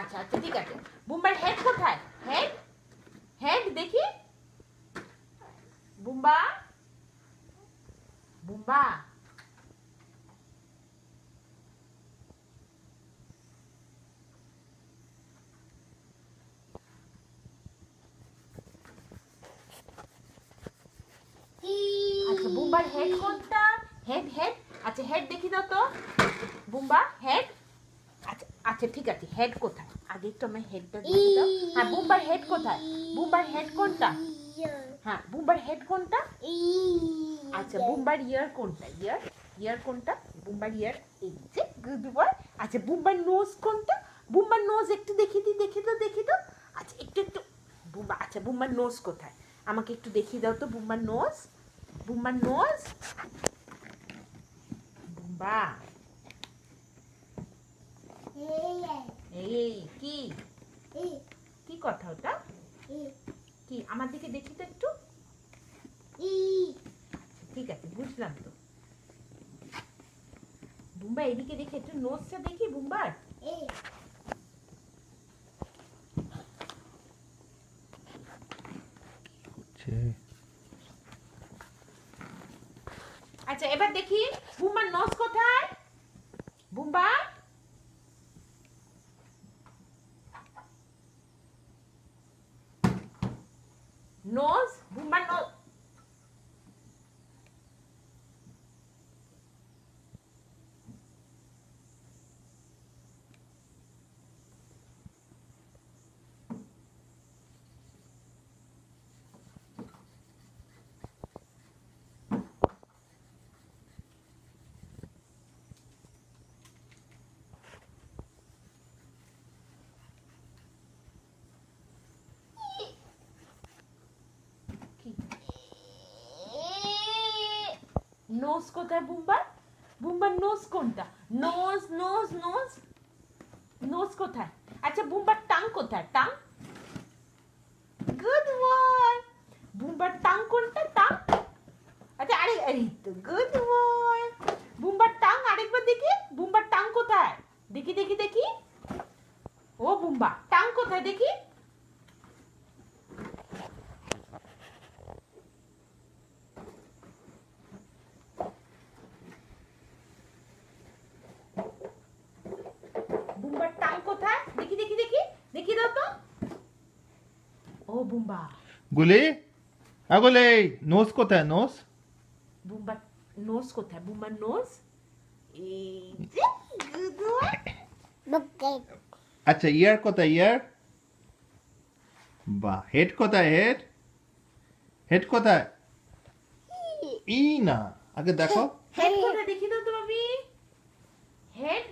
আচ্ছা আচ্ছা ঠিক আছে। বুম্বার হেড কোথায়? হেড হেড দেখি। বুম্বা বুম্বা আচ্ছা বুম্বার হেড কোনটা? হেড হেড আচ্ছা হেড দেখি দাও তো বুম্বা হেড। আচ্ছা আচ্ছা ঠিক আছে হেড কোথায় আগে একটু আমার হেডটা দেখি দাও। হ্যাঁ বুম্বার হেড কোথায়? বুম্বার হেড কোনটা? হ্যাঁ বুম্বার হেড কোনটা? আচ্ছা বুম্বার ইয়ার কোনটা? ইয়ার ইয়ার কোনটা? বুম্বার ইয়ার এই যে গুড বয়। আচ্ছা বুম্বার নোজ কোনটা? বুম্বার নোজ একটু দেখি দাও। আচ্ছা একটু একটু বুম্বা আচ্ছা বুম্বার নোজ কোথায় আমাকে একটু দেখিয়ে দাও তো বুম্বার নোজ। বুম্বার নোজ বুম্বা এই কি কি কথা ওটা? কি আমার দিকে দেখি তো একটু। ঠিক আছে বুঝলাম তো। বুম্বা এদিকে দেখি একটু নোজটা দেখি বুম্বার। আচ্ছা এবার দেখি বুম্বার নোজ কোথায়? বুম্বা নোজ বুম্বার নোজ নোজ কোথায় বুম্বার? বুম্বার নোজ কোনটা? নোজ নোজ নোজ নোজ কোথায়? আচ্ছা বুম্বার টাং কোথায়? Tongue good boy. বুম্বার টাং কোনটা? টাং আচ্ছা আরে এই তো গুড বয়। বুম্বার টাং আরেকবার দেখি। বুম্বার টাং কোথায়? দেখি ও বুম্বা টাং কোথায় দেখি। বুম্বার টাং কোথায়? দেখি দাও তো। ও বুম্বা গুলি গুলি নোজ কোথায়? নোজ বুম্বার নোজ কোথায়? বুম্বার নোজ এই যে গুড বয়। আচ্ছা ইয়ার কোথায়? ইয়ার বাহ। হেড কোথায়? হেড হেড কোথায়? ই না আগে দেখো। হেড কোথায় দেখি দাও তো বাবি। হেড